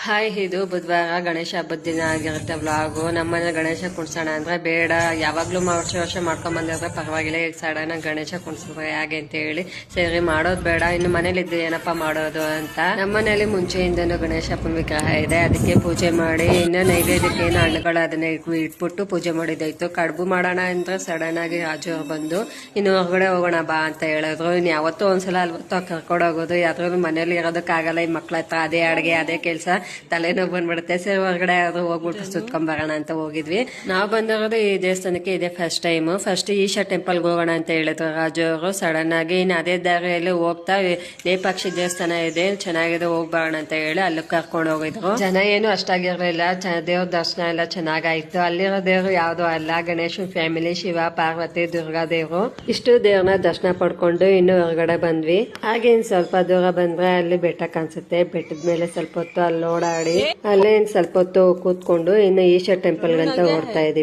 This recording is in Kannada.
ಹಾಯ್, ಇದು ಬುಧವಾರ ಗಣೇಶ ಹಬ್ಬದ ದಿನ ಆಗಿರುತ್ತೆ ವ್ಲಾಗು. ನಮ್ಮನೆ ಗಣೇಶ ಕುಣ್ಸೋಣ ಅಂದ್ರೆ ಬೇಡ, ಯಾವಾಗ್ಲೂ ವರ್ಷ ಮಾಡ್ಕೊಂಡ್ ಬಂದಿದ್ರೆ ಪರವಾಗಿಲ್ಲ, ಈಗ ಸಡನ್ ಗಣೇಶ ಕುಣ್ಸಿದ್ರೆ ಹೇಗೆ ಅಂತ ಹೇಳಿ ಸರಿ ಮಾಡೋದು ಬೇಡ, ಇನ್ನು ಮನೇಲಿದ್ದು ಏನಪ್ಪಾ ಮಾಡೋದು ಅಂತ ನಮ್ಮನೇಲಿ ಮುಂಚೆಯಿಂದನೂ ಗಣೇಶ ಹಬ್ಬನ ವಿಗ್ರಹ ಇದೆ. ಅದಕ್ಕೆ ಪೂಜೆ ಮಾಡಿ ಇನ್ನು ನೈವೇದ್ಯಕ್ಕೆ ಏನು ಹಣ್ಣುಗಳು ಅದನ್ನ ಇಟ್ಬಿಟ್ಟು ಪೂಜೆ ಮಾಡಿದಾಯ್ತು. ಕಡುಬು ಮಾಡೋಣ ಅಂದ್ರೆ ಸಡನ್ ಆಗಿ ರಾಜು ಅವ್ರು ಬಂದು ಇನ್ನು ಹೊರಗಡೆ ಹೋಗೋಣ ಬಾ ಅಂತ ಹೇಳಿದ್ರು. ಇನ್ನು ಯಾವತ್ತೂ ಒಂದ್ಸಲ ಅಲ್ವತ್ತೋ ಕರ್ಕೊಂಡು ಹೋಗೋದು, ಯಾವ್ದಾದ್ರು ಮನೇಲಿ ಇರೋದಕ್ಕಾಗಲ್ಲ, ಈ ಮಕ್ಳ ಹತ್ರ ಅದೇ ಅಡುಗೆ ಅದೇ ಕೆಲಸ, ತಲೆನೋವು ಬಂದ್ಬಿಡುತ್ತೆ. ಸರಿ ಹೊರಗಡೆ ಯಾವ್ದು ಹೋಗ್ಬಿಟ್ಟು ಸುತ್ಕೊಂಡ್ ಬರೋಣ ಅಂತ ಹೋಗಿದ್ವಿ. ನಾವು ಬಂದಿರೋದು ಈ ದೇವಸ್ಥಾನಕ್ಕೆ ಇದೆ ಫಸ್ಟ್ ಟೈಮ್. ಫಸ್ಟ್ ಈಶಾ ಟೆಂಪಲ್ಗೆ ಹೋಗೋಣ ಅಂತ ಹೇಳಿದ್ರು ರಾಜು ಅವರು. ಸಡನ್ ಆಗಿ ಇನ್ನು ಅದೇ ದಾರಿಯಲ್ಲಿ ಹೋಗ್ತಾ ನೇಪಾಕ್ಷಿ ದೇವಸ್ಥಾನ ಇದೆ, ಚೆನ್ನಾಗಿದೆ, ಹೋಗ್ಬರೋಣ ಅಂತ ಹೇಳಿ ಅಲ್ಲಿ ಕರ್ಕೊಂಡು ಹೋಗಿದ್ರು. ಜನ ಏನು ಅಷ್ಟಾಗಿರ್ಲಿಲ್ಲ, ದೇವ್ರ ದರ್ಶನ ಎಲ್ಲ ಚೆನ್ನಾಗಾಯ್ತು. ಅಲ್ಲಿರೋ ದೇವ್ರು ಯಾವ್ದು ಅಲ್ಲ, ಗಣೇಶನ್ ಫ್ಯಾಮಿಲಿ, ಶಿವ ಪಾರ್ವತಿ ದುರ್ಗಾ ದೇವ್ರು. ಇಷ್ಟು ದೇವ್ರನ್ನ ದರ್ಶನ ಪಡ್ಕೊಂಡು ಇನ್ನು ಹೊರಗಡೆ ಬಂದ್ವಿ. ಹಾಗೆ ಇನ್ ಸ್ವಲ್ಪ ದೂರ ಬಂದ್ರೆ ಅಲ್ಲಿ ಬೆಟ್ಟ ಕಾಣಿಸುತ್ತೆ. ಬೆಟ್ಟದ ಮೇಲೆ ಸ್ವಲ್ಪ ಹೊತ್ತು ಅಲ್ಲಿ ಓಡಾಡಿ ಅಲ್ಲೇ ಸ್ವಲ್ಪ ಹೊತ್ತು ಕೂತ್ಕೊಂಡು ಇನ್ನು ಈಶಾ ಟೆಂಪಲ್ ಅಂತ ಹೊರಡ್ತಾ ಇದೀವಿ.